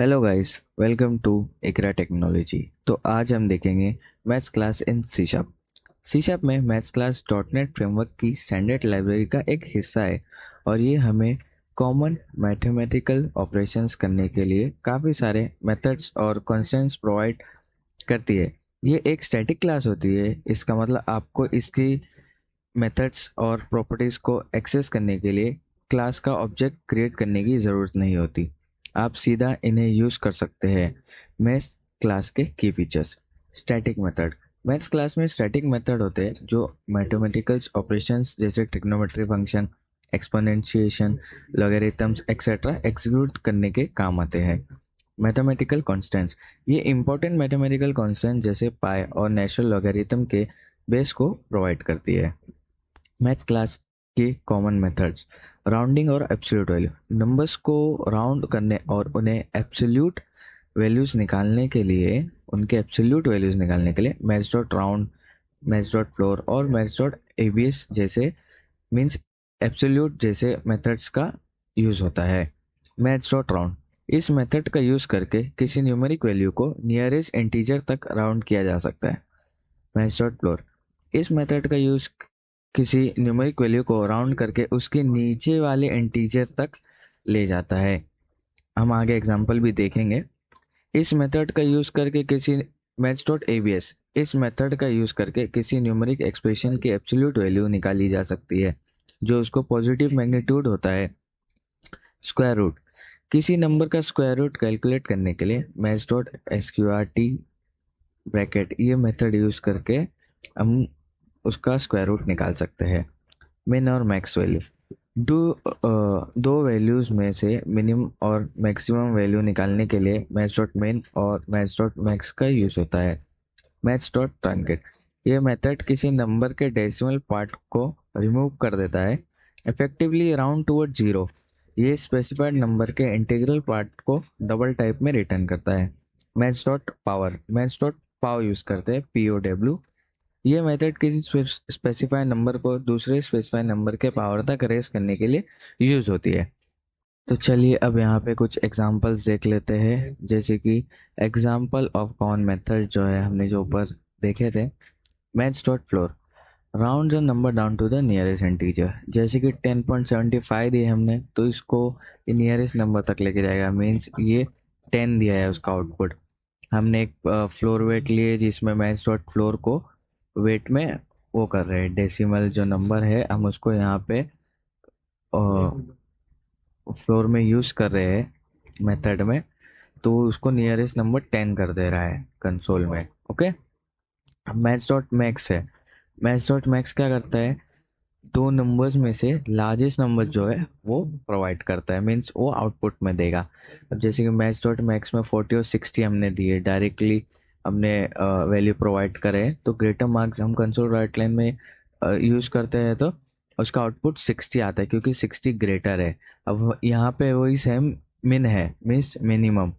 Hello guys, welcome to एकरा technology. तो आज हम देखेंगे maths class in C sharp. C sharp में maths class dot net framework की स्टैंडर्ड लाइब्रेरी का एक हिस्सा है और ये हमें कॉमन मैथमेटिकल ऑपरेशंस करने के लिए काफ़ी सारे मेथड्स और कॉन्स्टेंट्स प्रोवाइड करती है। ये एक स्टैटिक क्लास होती है, इसका मतलब आपको इसकी मेथड्स और प्रॉपर्टीज़ को एक्सेस करने के लिए क्लास का ऑब्जेक्ट क्रिएट करने की ज़रूरत नहीं होती। आप सीधा इन्हें यूज़ कर सकते हैं। मैथ्स क्लास के की features. Static method. Maths class में स्टैटिक मेथड होते हैं जो मैथमेटिकल्स ऑपरेशंस जैसे trigonometry function, exponentiation, logarithms etcetera execute करने के काम आते हैं। Mathematical constants. ये इंपॉर्टेंट मैथमेटिकल कॉन्स्टेंट जैसे पाई और नेचुरल लॉगरिथम के बेस को प्रोवाइड करती है। मैथ्स क्लास के कॉमन मेथड्स। राउंडिंग और एब्सोल्यूट वैल्यू। नंबर्स को राउंड करने और उन्हें एब्सोल्यूट वैल्यूज निकालने के लिए maths dot round, maths dot floor और मैथ्स डॉट एबीएस जैसे मीन्स एब्सोल्यूट जैसे मेथड्स का यूज़ होता है। Maths dot round. इस मेथड का यूज़ करके किसी न्यूमेरिक वैल्यू को नियरेस्ट इंटीजर तक राउंड किया जा सकता है। Maths dot floor. इस मेथड का यूज़ किसी न्यूमेरिक वैल्यू को राउंड करके उसके नीचे वाले इंटीजर तक ले जाता है। हम आगे एग्जांपल भी देखेंगे। इस मेथड का यूज़ करके किसी मैथ्स डॉट एबीएस। इस मेथड का यूज़ करके किसी न्यूमेरिक एक्सप्रेशन की एब्सोल्यूट वैल्यू निकाली जा सकती है जो उसको पॉजिटिव मैग्नीट्यूड होता है। Square root. किसी नंबर का स्क्वायर रूट कैलकुलेट करने के लिए मैथ्स डॉट एसक्यूआरटी ब्रैकेट ये मेथड यूज़ करके हम उसका स्क्वायर रूट निकाल सकते हैं। मिन और मैक्स वैल्यू। दो वैल्यूज़ में से मिनिमम और मैक्सिमम वैल्यू निकालने के लिए मैथ्स डॉट मिन और मैथ्स डॉट मैक्स का यूज़ होता है। Maths dot truncate. ये मेथड किसी नंबर के डेसिमल पार्ट को रिमूव कर देता है, इफेक्टिवली राउंड टूवर्ड जीरो। ये स्पेसिफाइड नंबर के इंटीग्रल पार्ट को डबल टाइप में रिटर्न करता है। Maths dot power. Maths dot power use करते हैं, POW। ये मेथड किसी स्पेसिफाइड नंबर को दूसरे स्पेसिफाइड नंबर के पावर तक रेस करने के लिए यूज़ होती है। तो चलिए अब यहाँ पे कुछ एग्जांपल्स देख लेते हैं, जैसे कि एग्जांपल ऑफ कॉमन मेथड जो है हमने जो ऊपर देखे थे। Maths dot floor. Round the number down to the nearest integer. जैसे कि 10.75 दिए हमने, तो इसको नियरेस्ट नंबर तक लेके जाएगा। मीन्स ये 10 दिया है उसका आउटपुट। हमने एक फ्लोर वेट लिए जिसमें मैथ्स डॉट फ्लोर को वेट में वो कर रहे हैं, डेसिमल जो नंबर है हम उसको यहाँ पे फ्लोर में यूज़ कर रहे हैं मेथड में, तो उसको नियरेस्ट नंबर 10 कर दे रहा है कंसोल में। ओके। अब मैथ्स डॉट मैक्स है। मैथ्स डॉट मैक्स क्या करता है, दो नंबर्स में से लार्जेस्ट नंबर जो है वो प्रोवाइड करता है, मीन्स वो आउटपुट में देगा। अब जैसे कि मैथ्स डॉट मैक्स में 40 और 60 हमने दिए, डायरेक्टली हमने वैल्यू प्रोवाइड करे, तो ग्रेटर मार्क्स हम कंसोल राइट लाइन में यूज़ करते हैं तो उसका आउटपुट 60 आता है क्योंकि 60 ग्रेटर है। अब यहाँ पे वही सेम मिन है, मीन्स मिनिमम।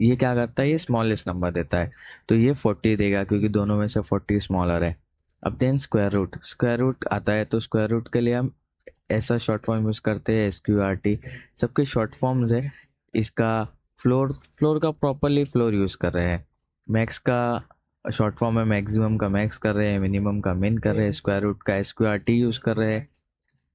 ये क्या करता है, ये स्मॉलेस्ट नंबर देता है, तो ये 40 देगा क्योंकि दोनों में से 40 स्मॉलर है। अब then square root. Square root आता है तो स्क्वायर रूट के लिए हम ऐसा शॉर्ट फॉर्म यूज़ करते हैं, SQRT। सबके शॉर्ट फॉर्म्स है। इसका फ्लोर फ्लोर का प्रॉपरली फ्लोर यूज़ कर रहे हैं। मैक्स का शॉर्ट फॉर्म है, मैक्सिमम का मैक्स कर रहे हैं, मिनिमम का मिन कर रहे हैं, स्क्वायर रूट का SQRT यूज़ कर रहे हैं।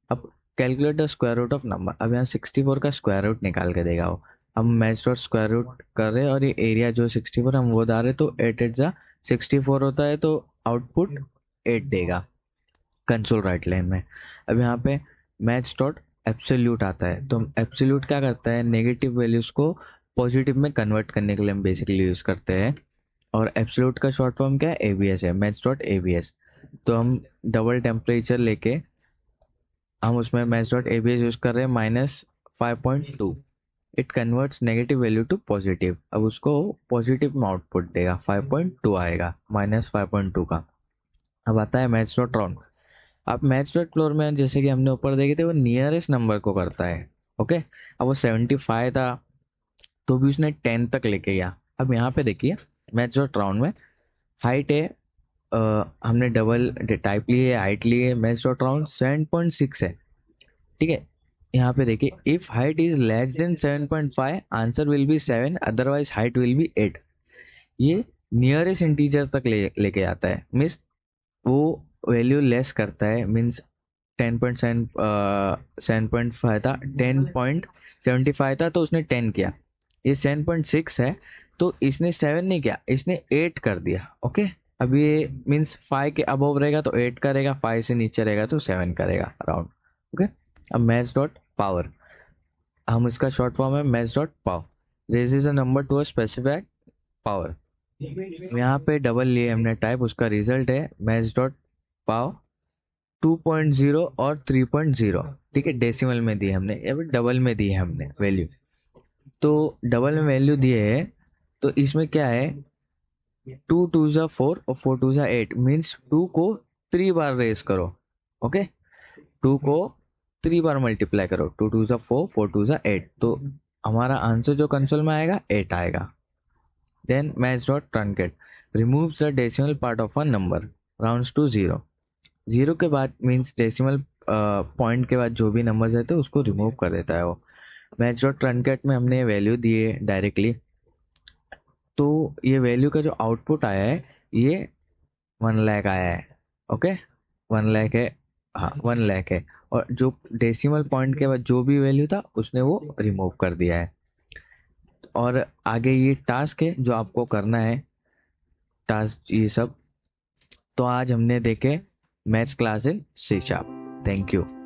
अब calculate the square root of number. अब यहाँ 64 का स्क्वायर रूट निकाल के देगा वो। हम मैथ्स डॉट स्क्वायर रूट कर रहे हैं और ये एरिया जो 64 हम वो डाल रहे, तो 8 8 जा 64 होता है, तो आउटपुट 8 देगा कंसोल राइट लाइन में। अब यहाँ पे मैथ्स डॉट एब्सोल्यूट आता है, तो एब्सोल्यूट क्या करता है, नेगेटिव वैल्यूज को पॉजिटिव में कन्वर्ट करने के लिए हम बेसिकली यूज़ करते हैं। और एब्सोल्यूट का शॉर्ट फॉर्म क्या है, ABS है, मैथ्स डॉट ABS। तो हम डबल टेम्परेचर लेके हम उसमें मैथ्स डॉट ABS यूज़ कर रहे हैं, -5.2। It converts negative value to positive. अब उसको पॉजिटिव में आउटपुट देगा, 5.2 आएगा -5.2 का। अब आता है मैथ्स डॉट राउंड। आप मैथ्स डॉट फ्लोर में जैसे कि हमने ऊपर देखे थे वो नियरेस्ट नंबर को करता है। ओके। अब वो 75 था तो भी उसने 10 तक लेके गया। अब यहाँ पे देखिए मैथ्स डॉट राउंड में हाइट है, हमने डबल टाइप लिए, हाइट लिए, मैथ्स डॉट राउंड 7.6 है। ठीक है। यहाँ पे देखिए, if height is less than 7.5 answer will be 7, otherwise height will be 8। ये नियरेस्ट इंटीजर तक लेके आता है, मीन्स वो वैल्यू लेस करता है, मीन्स 10.7 था, 10.75 था तो उसने 10 किया। ये 7.6 है तो इसने 7 नहीं किया, इसने 8 कर दिया। ओके, अब ये मीन्स 5 के अबव रहेगा तो 8 करेगा, 5 से नीचे रहेगा तो 7 करेगा अराउंड। ओके, अब मैथ्स डॉट पावर, हम इसका शॉर्ट फॉर्म है maths dot power. Raises a number to a specified power. यहाँ पे डबल लिए हमने टाइप, उसका रिजल्ट है मैथ्स डॉट पावर 2.0 और 3.0। ठीक है, डेसिमल में दी हमने, या फिर डबल में दी है हमने वैल्यू। तो डबल में वैल्यू दिए है तो इसमें क्या है, 2 टू ज़ा 4 और 4 टू ज़ा 8, मीन्स 2 को 3 बार रेस करो। ओके, 2 को 3 बार मल्टीप्लाई करो, 2 टू ज़ा 4, 4 टू ज़ा 8, तो हमारा आंसर जो कंसोल में आएगा 8 आएगा। Then math dot truncate removes the decimal part of a number, rounds to 0। 0 के बाद मीन्स डेसिमल पॉइंट के बाद जो भी नंबर्स रहते हैं उसको रिमूव कर देता है वो। मैच डॉट ट्रंकेट में हमने वैल्यू दिए डायरेक्टली, तो ये वैल्यू का जो आउटपुट आया है ये 1 लाख आया है। ओके, 1 लाख है, हाँ 1 लाख है, और जो डेसिमल पॉइंट के बाद जो भी वैल्यू था उसने वो रिमूव कर दिया है। और आगे ये टास्क है जो आपको करना है, टास्क ये सब। तो आज हमने देखे maths class in C sharp. Thank you.